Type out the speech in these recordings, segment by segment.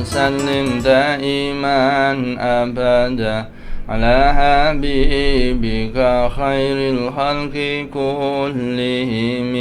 وسلم دائما أبدا على حبيبك خير الخلق كلهم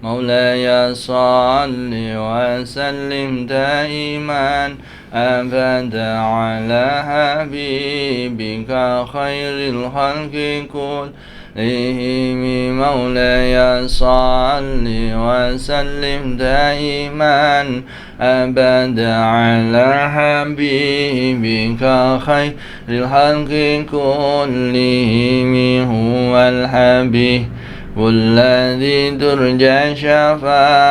مولاي صل وسلم دائما أبدا على حبيبك خير الخلق كلهم مولاي صل وسلم دائما أبدا على حبيبك خير الخلق كلهم هو الحبيب والذي ترجى شفاعته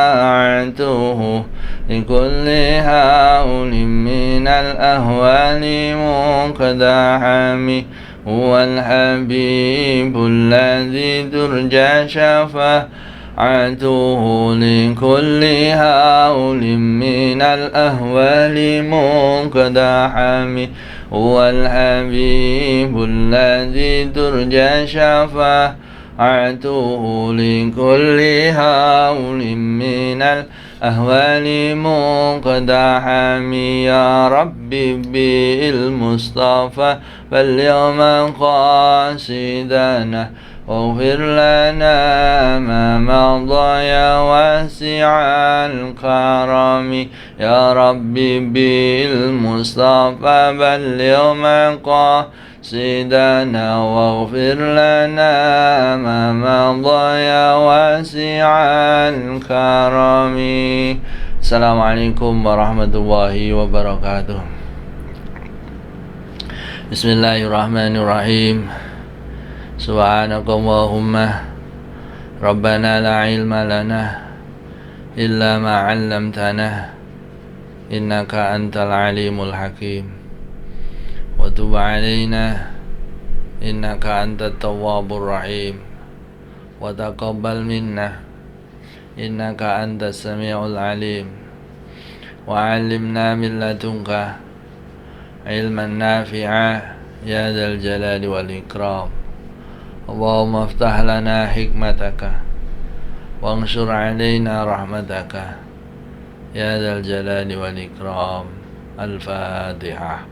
لكل هول من الأهوال مقدحم هو الحبيب الذي ترجى شفاعته لكل هول من الأهوال مقدحم هو الحبيب الذي ترجى شفاعته لكل هول من الأهوال مقدحم يا ربي بالمصطفى فاليوم قاصدنا واغفر لنا ما مضى يا واسع الكرم يا ربي بالمصطفى فاليوم قاصدنا واغفر لنا ما مضى يا واسع الكرم. Assalamualaikum warahmatullahi wabarakatuh. Bismillahirrahmanirrahim. Subhanakallahumma Rabbana la ilma lana illa ma 'allamtana innaka antal alimul hakim wa tub 'alaina innaka antat tawwabur rahim wa taqabbal minna innaka antas samiul alim wa 'allimna min ladunka ilman nafi'a ya dzal jalali wal ikram. Allahumma aftah lana hikmataka wa anshur 'alaina rahmataka ya dzal jalali wal ikram. Al-Fatihah.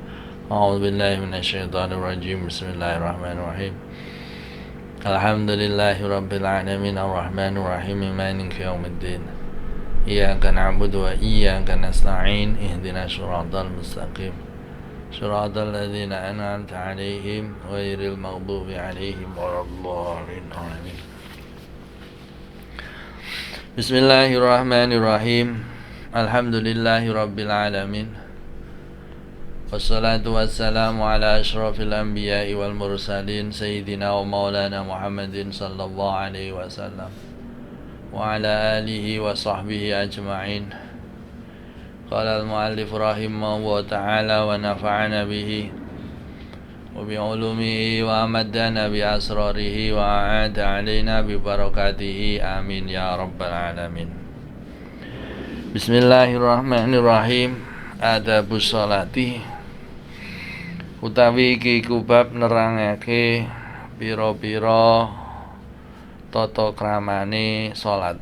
A'udzu billahi minasy syaithanir rajim. Bismillahirrahmanirrahim. Alhamdulillahi rabbil alamin arrahmanir rahim maliki yaumiddin. Iyyaka na'budu wa iyyaka nasta'in ihdinas siratal mustaqim siratal ladzina an'amta 'alaihim ghairil maghdubi 'alaihim waladdallin. Amin. Bismillahirrahmanirrahim. Alhamdulillahi rabbil alamin. Wassalatu wassalamu ala asyrafil anbiya'i wal mursalin sayyidina wa maulana Muhammadin sallallahu alaihi wasallam wa ala alihi wa sahbihi ajma'in. Qala al-muallif rahimahullah ta'ala wa nafa'ana bihi wa bi'ulumihi wa amaddana bi asrarihi wa a'ada alaina bi barakatihi amin ya rabbal alamin. Bismillahirrahmanirrahim. Adabus sholati utawi iki kubab nerangake pira-pira tata kramane salat,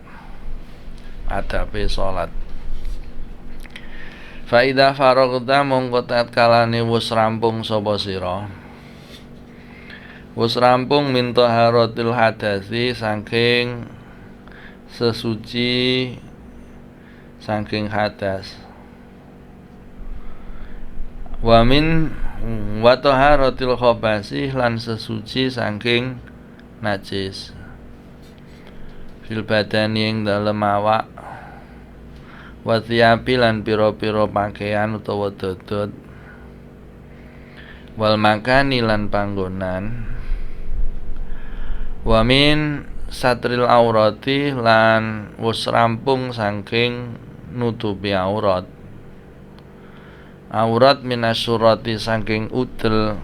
adabe salat. Fa idza faragta mongko tatkalane wis rampung sapa sira, wis rampung min taharatil hadasi saking sesuci saking hadas, wa min wa taharatil khabasi lan sesuci saking najis, fil badani ing dalem awak, wa thiyabi lan pira-pira pakaian utawa dodot, wal makani lan panggonan, wa min satril aurati lan wis rampung saking nutupi aurat, aurat minasyurati saking udel,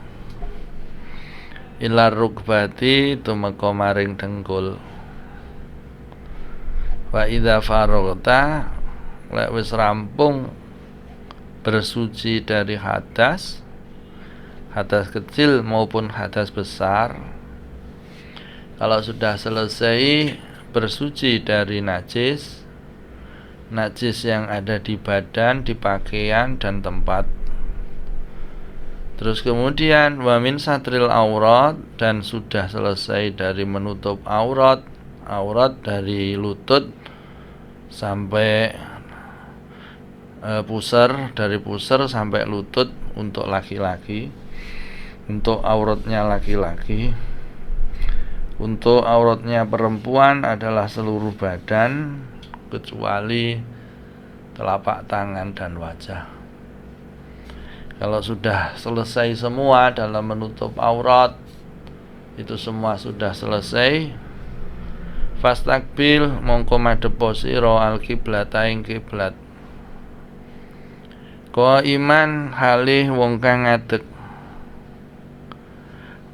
ilar rukbati tumeka maring dengkul. Wa idza faragta lek wis rampung bersuci dari hadas, hadas kecil maupun hadas besar. Kalau sudah selesai bersuci dari najis, najis yang ada di badan, di pakaian dan tempat. Terus kemudian wa min satril aurat, dan sudah selesai dari menutup aurat dari lutut sampai pusar, dari pusar sampai lutut untuk laki-laki, untuk auratnya laki-laki. Untuk auratnya perempuan adalah seluruh badan kecuali telapak tangan dan wajah. Kalau sudah selesai semua dalam menutup aurat, itu semua sudah selesai, fastakbil mongko madhepo sira al-kiblata ing kiblat, qaiman halih wong kang ngadeg,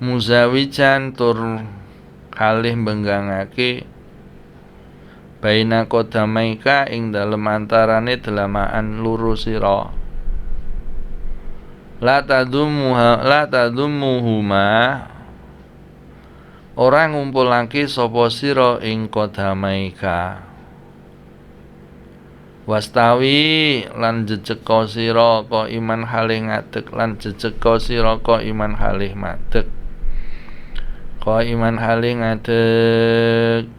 muzawijan tur halih benggangake, baina qodamaika ing dalem antarane delamaan luru sira, la tadumuhuma ora ngumpulake sapa sira ing qodamaika, wastawi lan jejeka sira ka iman halih ngadeg, lan jejeka sira ka iman halih madeg, ka iman halih ngadeg,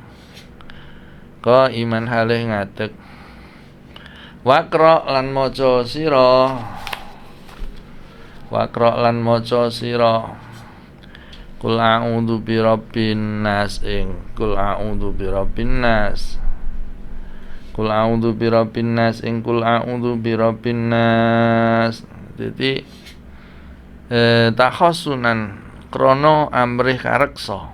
ka iman halih ngadeg. Waqra lan maca sira, waqra lan maca sira Qul a'udzu birabbin nas ing Qul a'udzu birabbin nas, Qul a'udzu birabbin nas ing Qul a'udzu birabbin nas. Jadi takhassunan krana amrih kareksa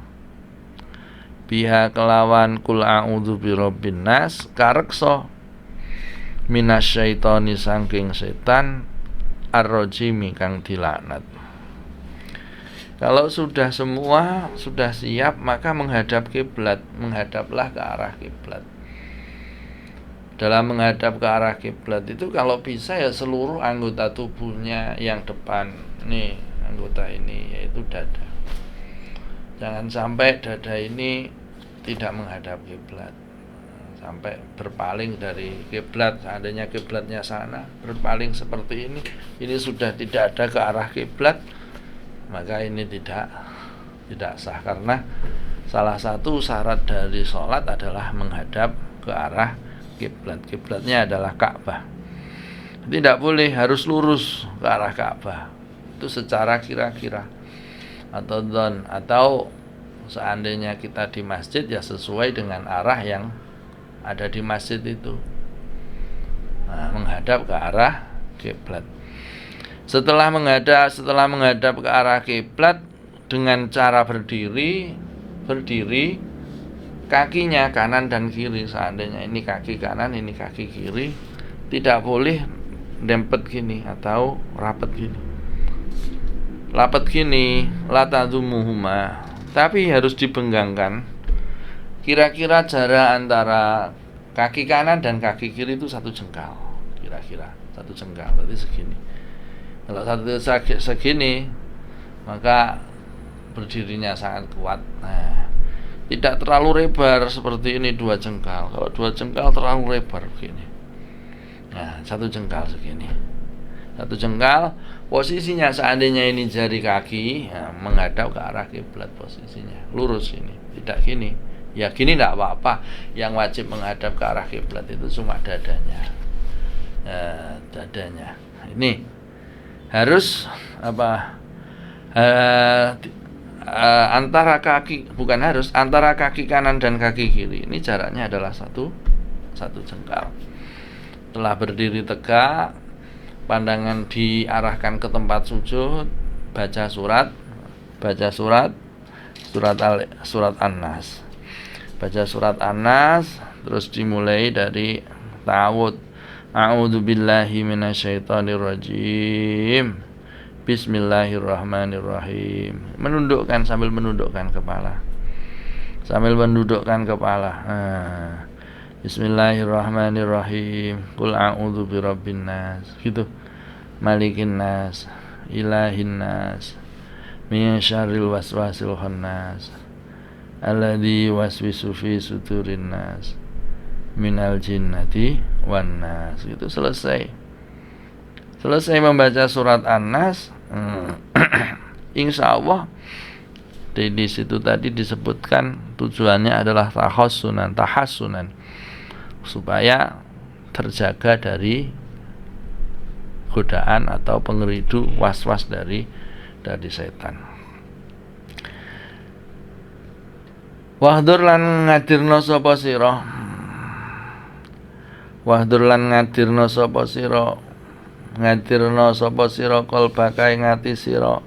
biha kelawan Qul a'udzu birabbin nas, kareksa minasyaitoni saking setan ar-rajimi kang dilaknat. Kalau sudah semua sudah siap, maka menghadap kiblat, menghadaplah ke arah kiblat. Dalam menghadap ke arah kiblat itu kalau bisa ya seluruh anggota tubuhnya yang depan. Nih, anggota ini yaitu dada. Jangan sampai dada ini tidak menghadap kiblat, sampai berpaling dari kiblat. Seandainya kiblatnya sana, berpaling seperti ini sudah tidak ada ke arah kiblat, maka ini tidak sah, karena salah satu syarat dari sholat adalah menghadap ke arah kiblat. Kiblatnya adalah Ka'bah. Tidak boleh harus lurus ke arah Ka'bah. Itu secara kira-kira atau dzon, atau seandainya kita di masjid ya sesuai dengan arah yang ada di masjid itu. Nah, menghadap ke arah kiblat. Setelah menghadap ke arah kiblat dengan cara berdiri, kakinya kanan dan kiri. Seandainya ini kaki kanan, ini kaki kiri, tidak boleh dempet gini atau rapet gini. Rapet gini, la tadumuhuma, tapi harus dibenggangkan. Kira-kira jarak antara kaki kanan dan kaki kiri itu 1 jengkal. Kira-kira 1 jengkal, berarti segini. Kalau segini, maka berdirinya sangat kuat. Nah, tidak terlalu lebar seperti ini 2 jengkal. Kalau 2 jengkal terlalu lebar begini. Nah, 1 jengkal segini. 1 jengkal. Posisinya seandainya ini jari kaki, ya, menghadap ke arah kiblat posisinya. Lurus ini, tidak gini. Ya gini tidak apa-apa. Yang wajib menghadap ke arah kiblat itu cuma dadanya. Dadanya. Ini harus antara kaki, bukan harus, antara kaki kanan dan kaki kiri ini jaraknya adalah 1 jengkal. Telah berdiri tegak, pandangan diarahkan ke tempat sujud, baca surat An-Nas. Baca surat An-Nas, terus dimulai dari ta'awudz. A'udzu billahi minasyaitonir rajim. Bismillahirrahmanirrahim. Menundukkan, sambil menundukkan kepala. Bismillahirrahmanirrahim. Qul a'udzu birabbin nas. Gitu. Malikin nas, ilahin nas, min syarril waswasil khannas, alladzi waswisu fi sudurin nas, minal jinnati wan nas. Itu selesai membaca surat An-Nas. Insya Allah di situ tadi disebutkan tujuannya adalah tahassunan supaya terjaga dari godaan atau pengeridu was-was dari setan. Wahdur lan ngadirna sapa sira. Wahdur lan ngadirna sapa sira. Ngadirna sapa sira kalbaka ing ati sira.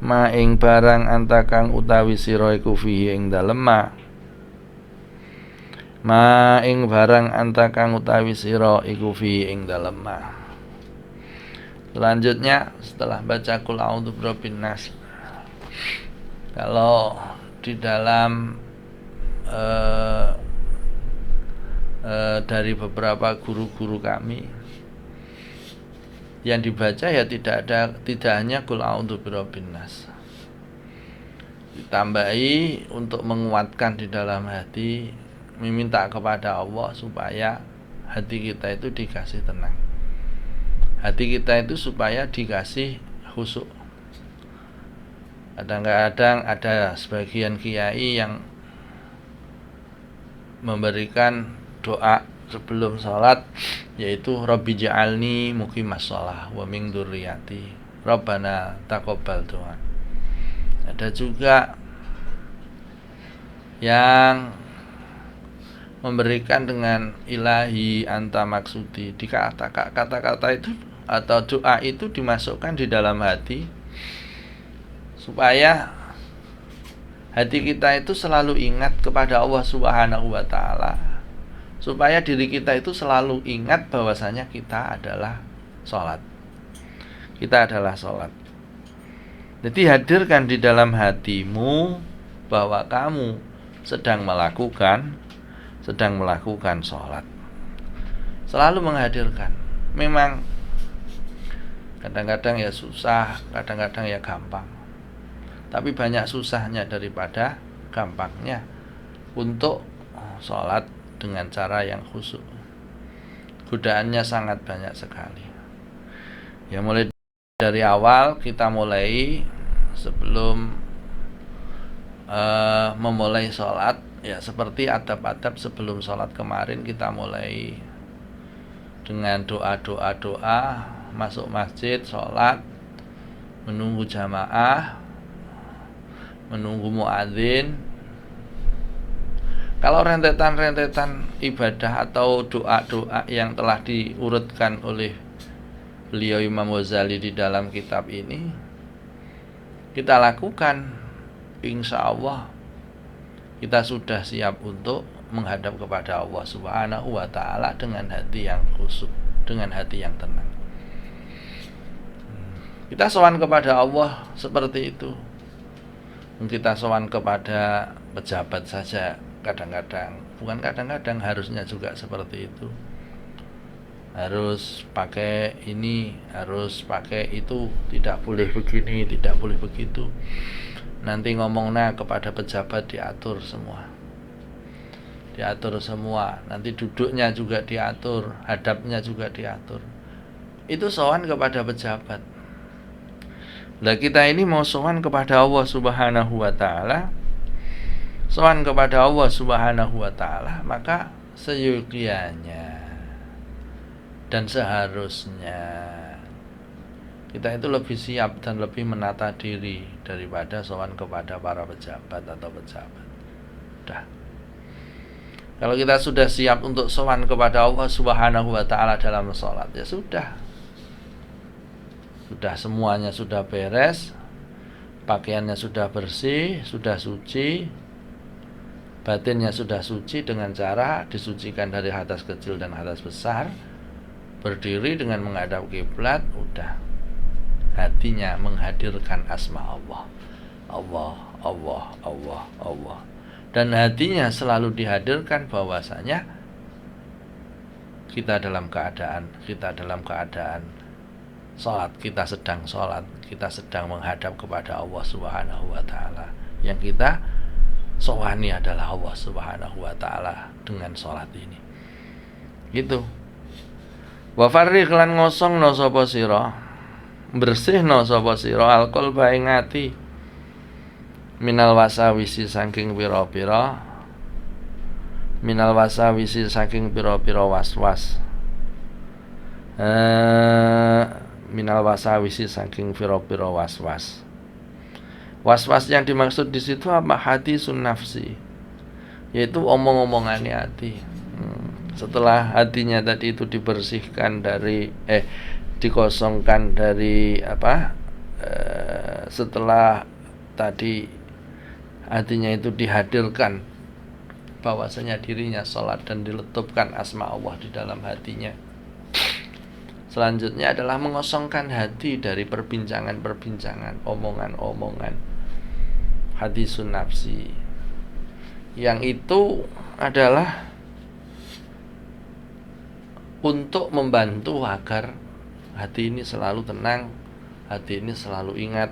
Ma ing barang antakang utawi sira iku fihi ing dalem ma ing barang antakang utawi sira iku fihi ing dalem Selanjutnya setelah baca qul a'udzu birabbin nas, kalau di dalam dari beberapa guru-guru kami yang dibaca ya tidak hanya qul a'udzu birabbin nas, ditambahi untuk menguatkan di dalam hati, meminta kepada Allah supaya hati kita itu dikasih tenang, hati kita itu supaya dikasih khusyuk. Kadang-kadang ada sebagian kiai yang memberikan doa sebelum sholat, yaitu Rabbi ja'alni muqimas shalah wa min dzurriyyati Rabbana taqabbal doa. Ada juga yang memberikan dengan ilahi anta maksudi, di kata-kata itu atau doa itu dimasukkan di dalam hati supaya hati kita itu selalu ingat kepada Allah Subhanahu wa taala, supaya diri kita itu selalu ingat bahwasanya kita adalah sholat. Kita adalah sholat. Jadi hadirkan di dalam hatimu bahwa kamu sedang melakukan sholat. Selalu menghadirkan. Memang kadang-kadang ya susah, kadang-kadang ya gampang. Tapi banyak susahnya daripada gampangnya untuk sholat dengan cara yang khusyuk. Godaannya sangat banyak sekali. Ya mulai dari awal kita mulai sebelum memulai sholat, ya seperti adab-adab sebelum sholat kemarin kita mulai dengan doa, masuk masjid, sholat, menunggu jamaah, menunggu muadzin. Kalau rentetan ibadah atau doa-doa yang telah diurutkan oleh beliau Imam Ghazali di dalam kitab ini kita lakukan, insya Allah kita sudah siap untuk menghadap kepada Allah Subhanahu wa ta'ala dengan hati yang khusyuk, dengan hati yang tenang. Kita sowan kepada Allah seperti itu. Kita sowan kepada pejabat saja kadang-kadang, bukan kadang-kadang, harusnya juga seperti itu. Harus pakai ini, harus pakai itu, tidak boleh begini, tidak boleh begitu. Nanti ngomongnya kepada pejabat diatur semua. Nanti duduknya juga diatur, hadapnya juga diatur. Itu sowan kepada pejabat. Nah kita ini mau sowan kepada Allah Subhanahu wa ta'ala, maka seyogianya dan seharusnya kita itu lebih siap dan lebih menata diri daripada sowan kepada para pejabat atau pejabat. Kalau kita sudah siap untuk sowan kepada Allah Subhanahu wa ta'ala dalam sholat, ya sudah semuanya sudah beres, pakaiannya sudah bersih, sudah suci, batinnya sudah suci dengan cara disucikan dari hadas kecil dan hadas besar, berdiri dengan menghadap kiblat, udah hatinya menghadirkan asma Allah, dan hatinya selalu dihadirkan bahwasanya kita dalam keadaan sholat, kita sedang menghadap kepada Allah Subhanahu wa ta'ala, yang kita sowani adalah Allah Subhanahu wa taala dengan salat ini. Gitu. Wa farriq lan ngosongno sapa sira, bersihno sapa sira alqalba ing ati minal wasawisi saking pira-pira waswas. Minal wasawisi saking pira-pira waswas. Was-was yang dimaksud di situ apa? Hadisun nafsi, yaitu omong-omongannya hati. Setelah hatinya tadi itu dibersihkan dari dikosongkan dari setelah tadi hatinya itu dihadirkan bahwasanya dirinya sholat dan diletupkan asma Allah di dalam hatinya. Selanjutnya adalah mengosongkan hati dari perbincangan-perbincangan, omongan-omongan, hadisun nafsi, yang itu adalah untuk membantu agar hati ini selalu tenang, hati ini selalu ingat,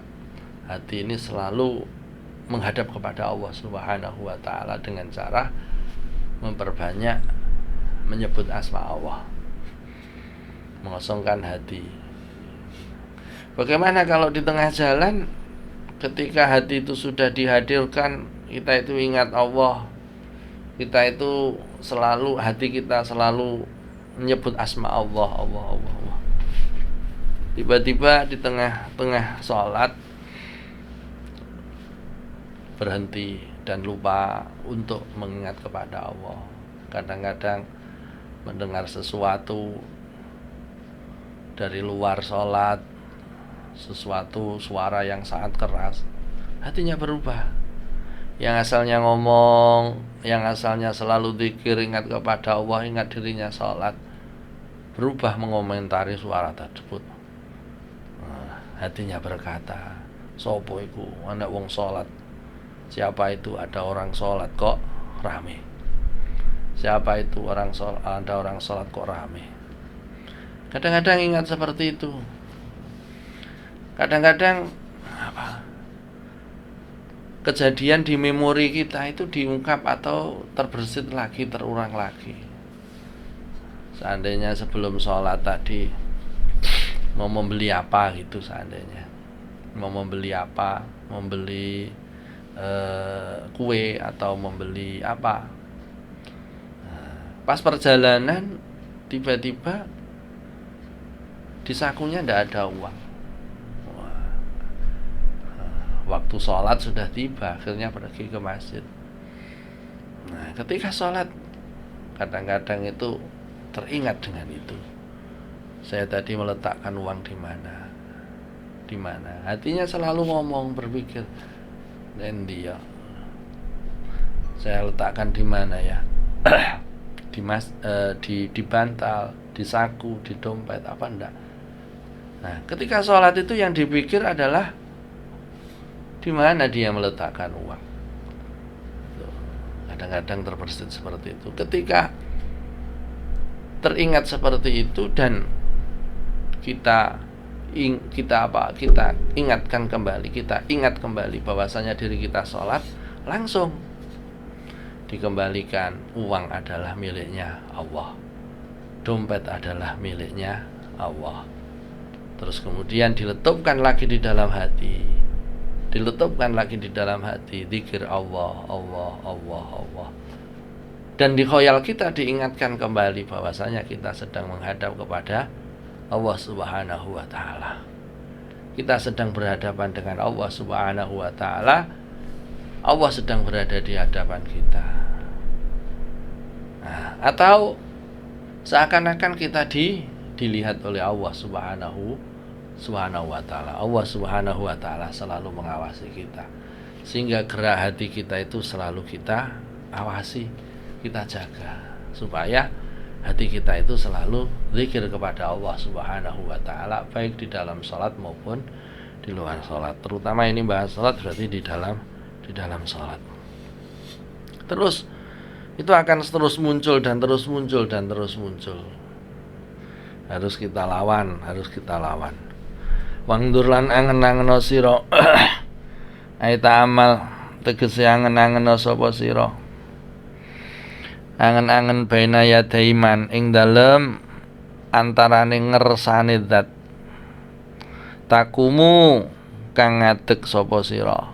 hati ini selalu menghadap kepada Allah Subhanahu wa taala dengan cara memperbanyak menyebut asma Allah, mengosongkan hati. Bagaimana kalau di tengah jalan ketika hati itu sudah dihadirkan, kita itu ingat Allah, kita itu selalu, hati kita selalu menyebut asma Allah, Allah. Tiba-tiba di tengah-tengah sholat berhenti dan lupa untuk mengingat kepada Allah. Kadang-kadang mendengar sesuatu dari luar sholat, sesuatu suara yang sangat keras, hatinya berubah. Yang asalnya ngomong, yang asalnya selalu zikir, ingat kepada Allah, ingat dirinya sholat, berubah mengomentari suara tersebut. Hatinya berkata, sopo iku anak wong sholat. Siapa itu? Ada orang sholat kok rame. Siapa itu? Ada orang sholat kok rame. Kadang-kadang ingat seperti itu. Kadang-kadang kejadian di memori kita itu diungkap atau terbersit lagi, terulang lagi. Seandainya sebelum sholat tadi mau membeli apa gitu, seandainya mau membeli apa, membeli kue atau membeli apa, pas perjalanan tiba-tiba di sakunya tidak ada uang. Waktu sholat sudah tiba, akhirnya pergi ke masjid. Nah, ketika sholat kadang-kadang itu teringat dengan itu. Saya tadi meletakkan uang di mana? Di mana? Hatinya selalu ngomong, berpikir, dan dia saya letakkan di mana ya? di bantal, di saku, di dompet, apa enggak? Nah, ketika sholat itu yang dipikir adalah di mana dia meletakkan uang. Kadang-kadang terbersit seperti itu. Ketika teringat seperti itu dan kita ingatkan kembali, kita ingat kembali bahwasanya diri kita sholat, langsung dikembalikan. Uang adalah miliknya Allah, dompet adalah miliknya Allah. Terus kemudian diletupkan lagi di dalam hati, zikir Allah, Allah, Allah, Allah. Dan di khoyal kita diingatkan kembali bahwasanya kita sedang menghadap kepada Allah Subhanahu wa taala. Kita sedang berhadapan dengan Allah Subhanahu wa taala. Allah sedang berada di hadapan kita. Nah, atau seakan-akan kita dilihat oleh Allah Subhanahu wa taala. Allah Subhanahu wa taala selalu mengawasi kita, sehingga gerak hati kita itu selalu kita awasi, kita jaga, supaya hati kita itu selalu zikir kepada Allah Subhanahu wa taala, baik di dalam salat maupun di luar salat. Terutama ini bahas salat, berarti di dalam salat. Terus itu akan terus muncul dan terus muncul dan terus muncul. Harus kita lawan. Wangdur lan angen-angeno sira aita amal tegese angen-angen sapa sira angen-angen baina yadaiman ing dalem antarane ngersane zat takumu kang ngadeg sapa sira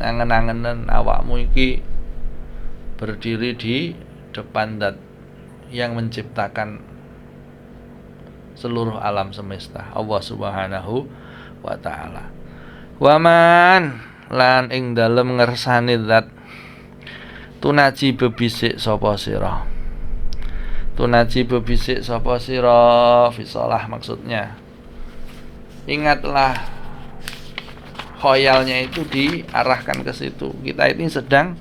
angen-angenen awakmu iki berdiri di depan zat yang menciptakan seluruh alam semesta, Allah Subhanahu wa ta'ala. Waman lan ing dalem ngersane zat tunaji bebisik sapa sira. Tunaji bebisik sapa sira fisalah maksudnya. Ingatlah khoyalnya itu diarahkan ke situ. Kita ini sedang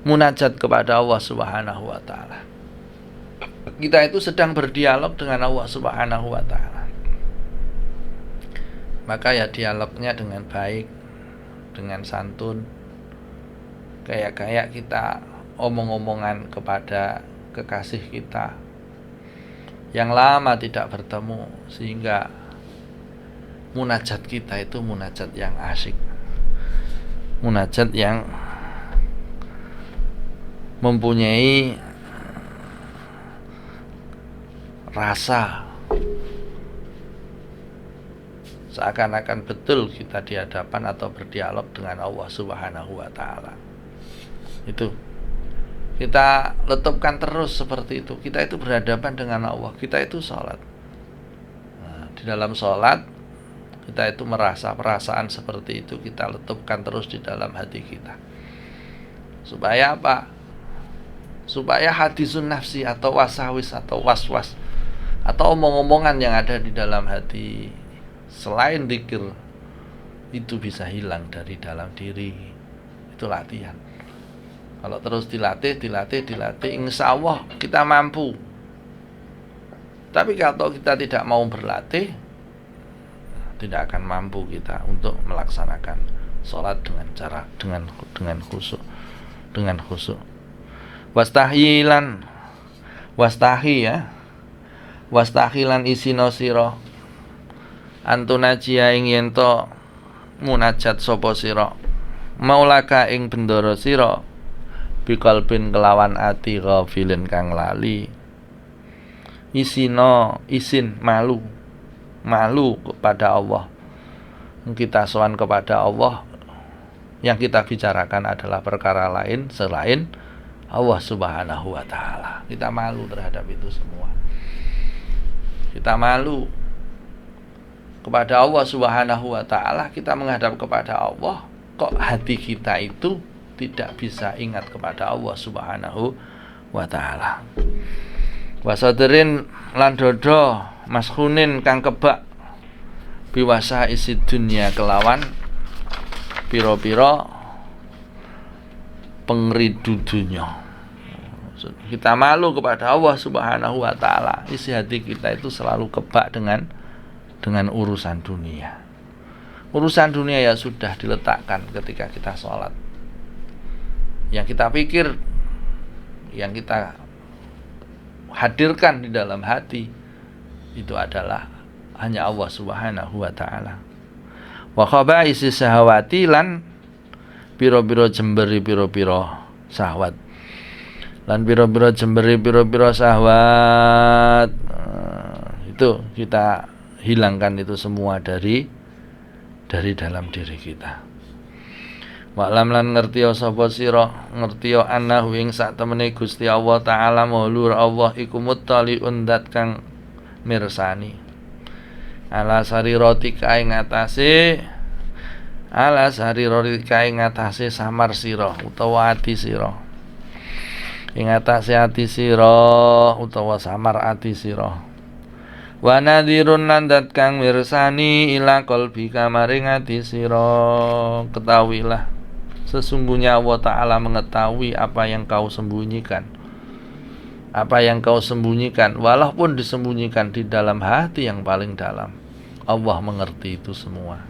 munajat kepada Allah Subhanahu wa ta'ala. Kita itu sedang berdialog dengan Allah Subhanahu wa ta'ala. Maka ya dialognya dengan baik, dengan santun. Kayak kita omong-omongan kepada kekasih kita yang lama tidak bertemu, sehingga munajat kita itu munajat yang asyik, munajat yang mempunyai rasa seakan-akan betul kita di hadapan atau berdialog dengan Allah Subhanahu wa ta'ala. Itu kita letupkan terus seperti itu. Kita itu berhadapan dengan Allah, kita itu sholat. Di dalam sholat kita itu merasa perasaan seperti itu, kita letupkan terus di dalam hati kita. Supaya apa? Supaya hadisun nafsi atau wasawis atau was-was atau omong-omongan yang ada di dalam hati selain dzikir itu bisa hilang dari dalam diri. Itu latihan. Kalau terus dilatih, insya Allah kita mampu. Tapi kalau kita tidak mau berlatih, tidak akan mampu kita untuk melaksanakan sholat dengan cara dengan khusyuk. Wastahilan isino sira antunajia ing yento munajat sapa sira maulaka ing bendara sira biqalbin kelawan ati ghafilin kang lali isin malu kepada Allah. Kita sowan kepada Allah, yang kita bicarakan adalah perkara lain selain Allah Subhanahu wa ta'ala. Kita malu terhadap itu semua. Kita malu kepada Allah Subhanahu wa ta'ala. Kita menghadap kepada Allah, kok hati kita itu tidak bisa ingat kepada Allah Subhanahu wa ta'ala. Wasadirin lan dodo mashunin kang kebak biwasa isi dunia kelawan piro-piro pengridu dunia. Kita malu kepada Allah Subhanahu wa ta'ala. Isi hati kita itu selalu kebak dengan urusan dunia. Urusan dunia ya sudah diletakkan ketika kita sholat. Yang kita pikir, yang kita hadirkan di dalam hati itu adalah hanya Allah Subhanahu wa ta'ala. Wa khaba'isi sahawati lan piro-piro jemberi piro-piro syahwat. Lan piro-piro jemberi piro-piro syahwat. Itu kita hilangkan itu semua dari dalam diri kita. Wa'lam lan ngertiya sapa sira ngertiya annahu ing sak temene Gusti Allah taala maulur Allah iku muttaliun dat kang mirsani ala sariratika ing atase samar sira utawa ati sira ing atase ati sira utawa samar ati sira wa nadhirun lan dat kang mirsani ila qalbika maring ati sira. Ketahuilah sesungguhnya Allah Ta'ala mengetahui apa yang kau sembunyikan. Apa yang kau sembunyikan, walaupun disembunyikan di dalam hati yang paling dalam, Allah mengerti itu semua.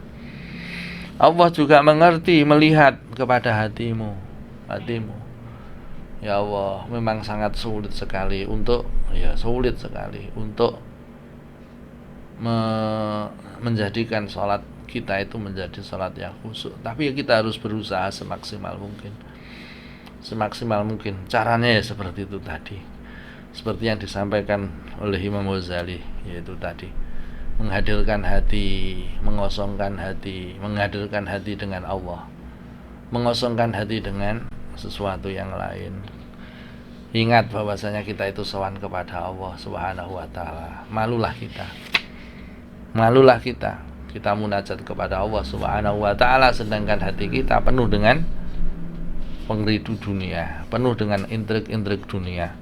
Allah juga mengerti, melihat kepada hatimu. Ya Allah, memang sangat sulit sekali untuk menjadikan sholat kita itu menjadi salat yang khusyuk. Tapi ya kita harus berusaha semaksimal mungkin. Semaksimal mungkin. Caranya ya seperti itu tadi. Seperti yang disampaikan oleh Imam Ghazali, yaitu tadi menghadirkan hati, mengosongkan hati, menghadirkan hati dengan Allah, mengosongkan hati dengan sesuatu yang lain. Ingat bahwasanya kita itu sowan kepada Allah Subhanahu wa taala. Malulah kita. Malulah kita. Kita munajat kepada Allah Subhanahu wa taala sedangkan hati kita penuh dengan pengridu dunia, penuh dengan intrik-intrik dunia,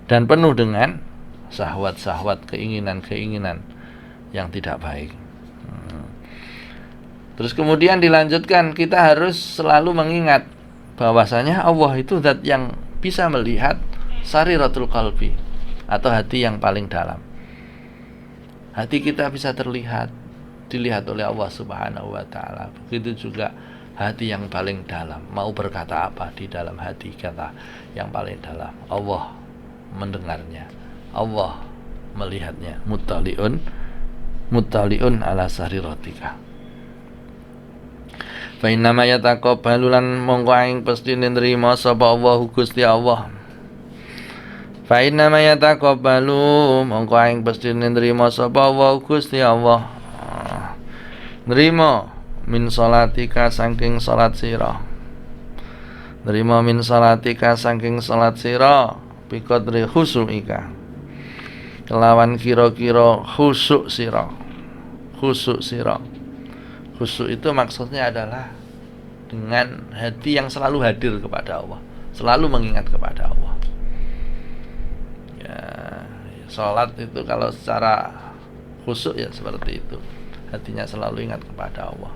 dan penuh dengan syahwat-syahwat, keinginan-keinginan yang tidak baik. Terus kemudian dilanjutkan, kita harus selalu mengingat bahwasanya Allah itu zat yang bisa melihat sariratul qalbi, atau hati yang paling dalam. Hati kita bisa terlihat, dilihat oleh Allah Subhanahu wa taala. Begitu juga hati yang paling dalam, mau berkata apa di dalam hati kata yang paling dalam, Allah mendengarnya, Allah melihatnya. Muttaliun ala sariratika. Fa inna ma yataqabbalu lan mongko aing pesti nrimo sapa Allah Gusti Allah. Fa inna ma yataqabbalu mongko aing pesti nrimo sapa Allah Gusti Allah. Nrimo min salatika saking salat sira. Nrimo min salatika saking salat sira bi qadri khusyuika. Kelawan kira-kira khusyuk sira. Khusyuk sira. Khusyuk itu maksudnya adalah dengan hati yang selalu hadir kepada Allah, selalu mengingat kepada Allah. Ya, salat itu kalau secara khusyuk ya seperti itu, hatinya selalu ingat kepada Allah.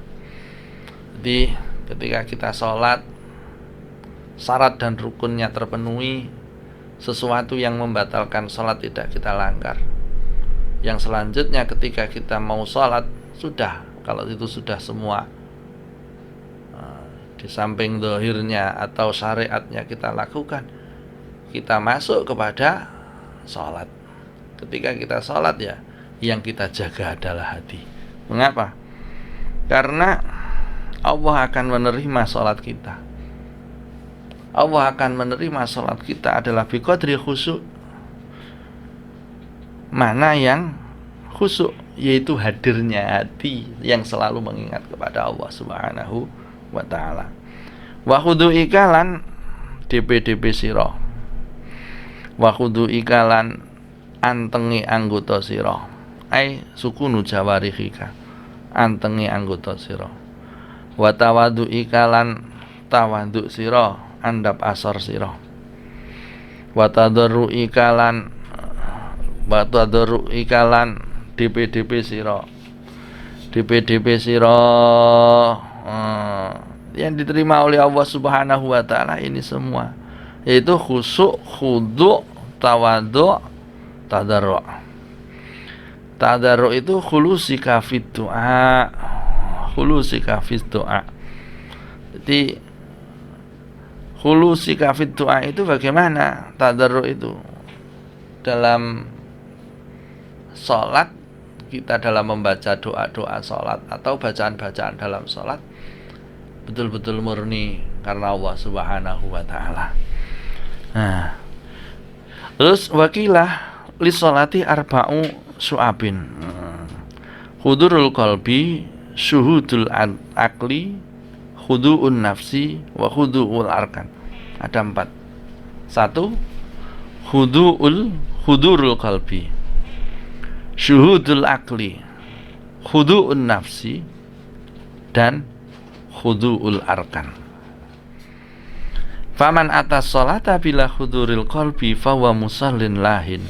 Jadi ketika kita salat, syarat dan rukunnya terpenuhi, sesuatu yang membatalkan salat tidak kita langgar. Yang selanjutnya ketika kita mau salat, sudah, kalau itu sudah semua di samping zahirnya atau syariatnya kita lakukan, kita masuk kepada salat. Ketika kita salat ya, yang kita jaga adalah hati. Mengapa? Karena Allah akan menerima salat kita. Allah akan menerima salat kita adalah biqadri khusyuk. Mana yang khusyuk, yaitu hadirnya hati yang selalu mengingat kepada Allah Subhanahu wa taala. Wa khudu'ika lan DP sira. Wa khudu'ika lan antengi anggota sira. Ai sukunu jawarihika. Antengi anggota sira. Wa tawaddu'ika lan tawaddu sira, andap asor sira. Wa tadarru'ika lan DP sira. DP sira yang diterima oleh Allah Subhanahu wa taala ini semua, yaitu khusyuk, khudu', tawadhu', tadarru'. Tadarru' itu khulusika fid du'a. Khulusika fid du'a. Jadi khulusika fid du'a itu bagaimana? Tadarru' itu dalam salat, kita dalam membaca doa-doa salat atau bacaan-bacaan dalam salat betul-betul murni karena Allah Subhanahu wa taala. Nah, terus wakilah li sholati arba'u su'abin. Hudurul qalbi, syuhudul akli, khudu'un nafsi, wa khudu'ul arkan. Ada 4. 1. Hudurul qalbi, syuhudul akli, khudu'un nafsi, dan khudu'ul arkan. Faman atas sholata bila khuduril qalbi fawa musallin lahin.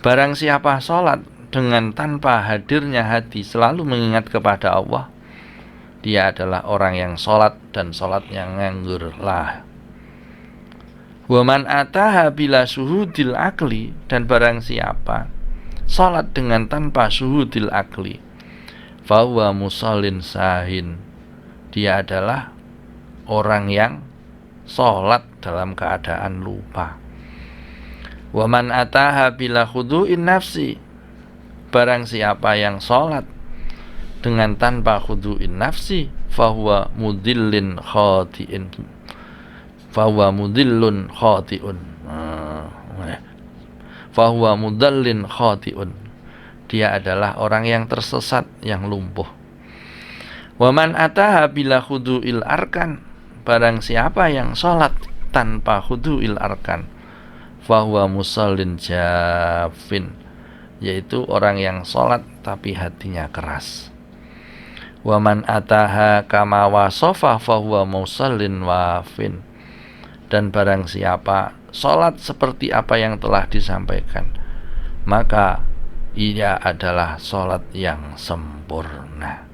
Barang siapa sholat dengan tanpa hadirnya hati selalu mengingat kepada Allah, dia adalah orang yang sholat dan sholatnya nganggur lah. Waman ataha bila syuhudil akli, dan barang siapa sholat dengan tanpa syuhudil akli, fawa musallin sahin, dia adalah orang yang sholat dalam keadaan lupa. Waman ataha bila khudu'in nafsi, barang siapa yang sholat dengan tanpa khudu'in nafsi, fahuwa mudillin khati'in, fahuwa mudillun khati'un, fahuwa mudallin khati'un, dia adalah orang yang tersesat, yang lumpuh. Waman ataha bila khudu'il arkan, barang siapa yang sholat tanpa khudu'il arkan, fahuwa musallin jafin, yaitu orang yang sholat tapi hatinya keras. Waman ataha kama wasofa fahuwa musallin wafin, dan barang siapa sholat seperti apa yang telah disampaikan, maka ia adalah sholat yang sempurna.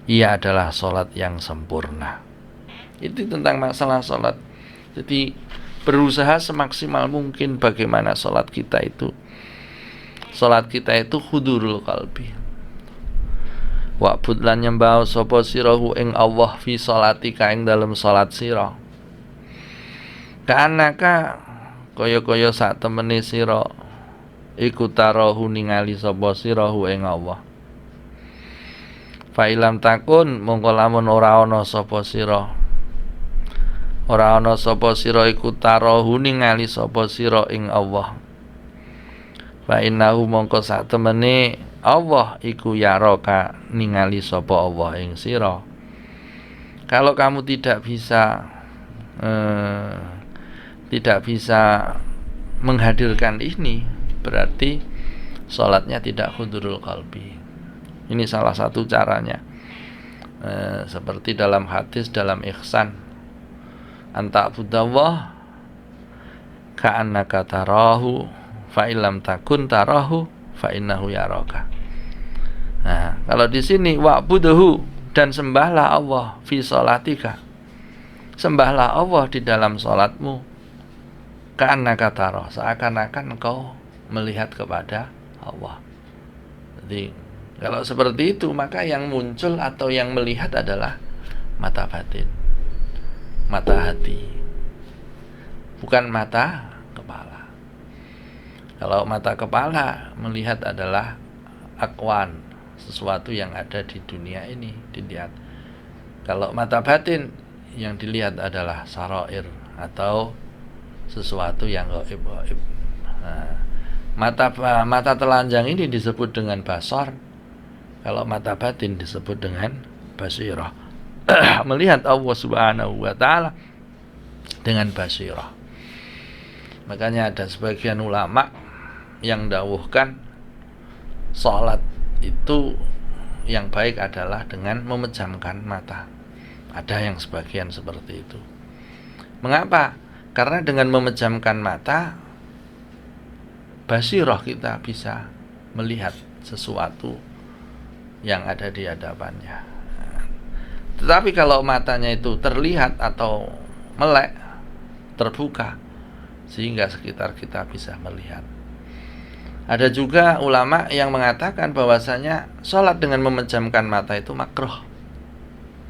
Ia adalah sholat yang sempurna. Itu tentang masalah sholat. Jadi berusaha semaksimal mungkin bagaimana sholat kita itu hudurul qalbi. Wa'bud lan nyembah sapa sirahu ing Allah fi sholatika ing dalem sholat sira. Kanaka kaya-kaya sak temene sira iku tarahu ningali sapa sirahu ing Allah. Fa ilam takun mongko lamun ora ana sapa sira iku tarahu ningali sapa sira ing Allah. Fa innahu mongko sak temene Allah iku yaraka ningali sapa Allah ing sira. Kalau kamu tidak bisa menghadirkan ini, berarti sholatnya tidak hudurul qalbi. Ini salah satu caranya. Seperti dalam hadis dalam ihsan, anta budallah ka'annaka tarahu fa illam takun tarahu fa innahu yaraka. Nah, kalau di sini wa'buduhu, dan sembahlah Allah fi sholatika, sembahlah Allah di dalam sholatmu, ka'annaka tarahu, seakan-akan engkau melihat kepada Allah. Jadi kalau seperti itu, maka yang muncul atau yang melihat adalah mata batin, mata hati, bukan mata kepala. Kalau mata kepala melihat adalah akwan, sesuatu yang ada di dunia ini dilihat. Kalau mata batin yang dilihat adalah sarair atau sesuatu yang gaib. Nah, mata telanjang ini disebut dengan basar. Kalau mata batin disebut dengan basirah. Melihat Allah Subhanahu wa ta'ala dengan basirah. Makanya ada sebagian ulama yang dawuhkan salat itu yang baik adalah dengan memejamkan mata. Ada yang sebagian seperti itu. Mengapa? Karena dengan memejamkan mata, basirah kita bisa melihat sesuatu yang ada di hadapannya. Tetapi kalau matanya itu terlihat atau melek, terbuka, sehingga sekitar kita bisa melihat. Ada juga ulama yang mengatakan bahwasanya sholat dengan memejamkan mata itu makruh.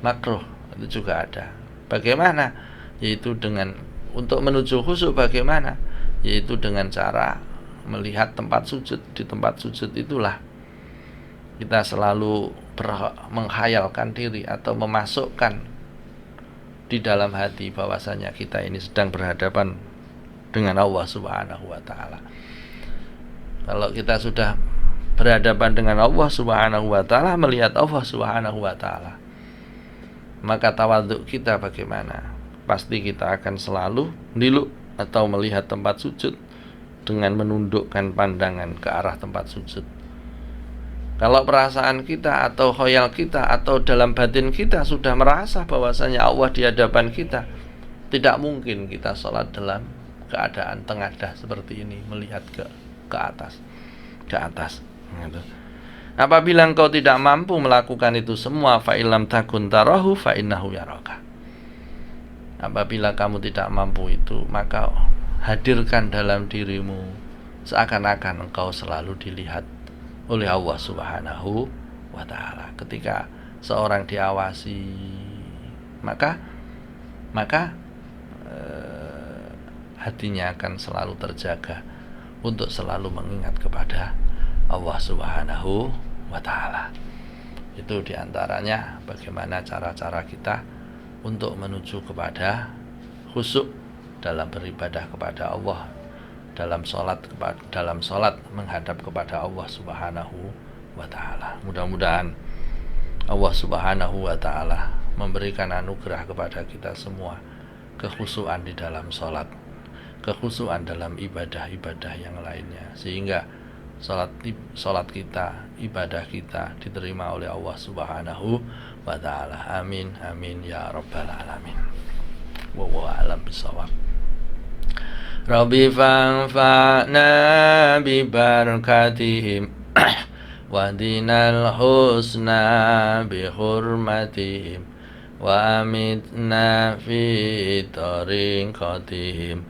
Makruh itu juga ada. Bagaimana? Yaitu dengan untuk menuju khusyuk bagaimana? Yaitu dengan cara melihat tempat sujud. Di tempat sujud itulah kita selalu menghayalkan diri atau memasukkan di dalam hati bahwasanya kita ini sedang berhadapan dengan Allah Subhanahu wa ta'ala. Kalau kita sudah berhadapan dengan Allah Subhanahu wa ta'ala, melihat Allah Subhanahu wa ta'ala, maka tawaduk kita bagaimana? Pasti kita akan selalu niluk atau melihat tempat sujud dengan menundukkan pandangan ke arah tempat sujud. Kalau perasaan kita atau khayal kita atau dalam batin kita sudah merasa bahwasanya Allah di hadapan kita, tidak mungkin kita sholat dalam keadaan tengadah seperti ini, melihat ke atas. Gitu. Apabila engkau tidak mampu melakukan itu semua, fa illam takun tarahu fa innahu yaraka. Apabila kamu tidak mampu itu, maka hadirkan dalam dirimu seakan-akan engkau selalu dilihat oleh Allah Subhanahu wa ta'ala. Ketika seorang diawasi, maka hatinya akan selalu terjaga untuk selalu mengingat kepada Allah Subhanahu wa ta'ala. Itu diantaranya bagaimana cara-cara kita untuk menuju kepada khusyuk dalam beribadah kepada Allah, dalam sholat menghadap kepada Allah Subhanahu wa ta'ala. Mudah-mudahan Allah Subhanahu wa ta'ala memberikan anugerah kepada kita semua kekhusyuan di dalam sholat, kekhusyuan dalam ibadah-ibadah yang lainnya, sehingga sholat kita, ibadah kita diterima oleh Allah Subhanahu wa ta'ala. Amin amin ya rabbal alamin. Wallahu a'lam bishawab. Rabbi fanfa'na bi barakatihim wahdinal husna bi hurmatihim wa amitna fi tariqatihim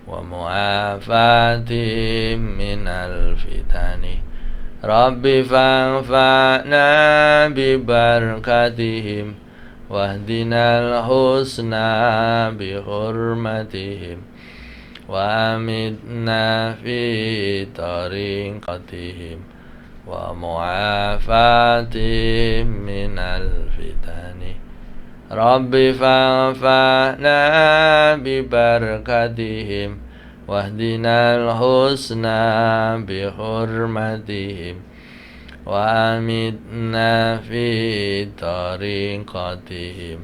wa mu'afatihim minal fitani. Rabbi fanfa'na bi barakatihim wahdinal husna bi hurmatihim wa amitna fi tariqatihim wa mu'afatihim minal fitani. Rabbi fanfa'na bi barakatihim wahdinal husna bi hurmatihim wa amitna fi tariqatihim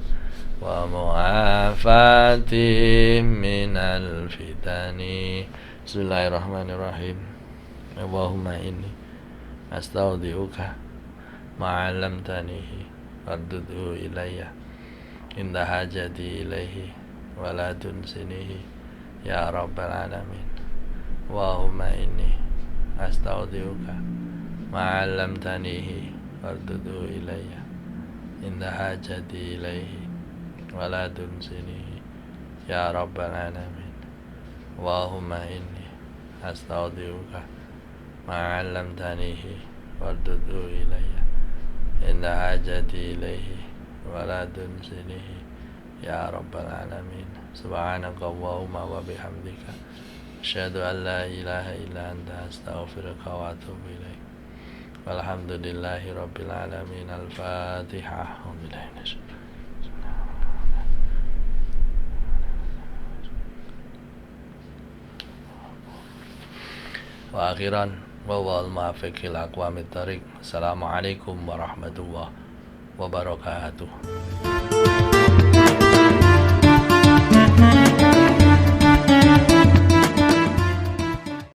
wa mu'afatihim minal fitani. Bismillahirrahmanirrahim. Allahumma inni astaudiuka ma'alamtanihi fardudhu ilayya inda hajati ilaihi wala tunsinihi ya rabbal alamin. Allahumma inni astaudiuka ma'alamtanihi fardudhu ilayya inda hajati ilaihi wala tunsinihi ya rabbal alamin. Allahumma inni astaudiuka ma'alamtanihi fardudhu ilayya inda hajati ilaihi wala tunsinihi ya rabbal alamin. Subhanaka Allahumma wa bihamdika asyhadu an la ilaha illa anta astaghfiruka wa atubu ilaik. Walhamdulillahi rabbil alamin. Al-Fatihah. Wa akhiran wal muwaffiq ila aqwamit thariq. Assalamualaikum warahmatullahi wabarakatuh.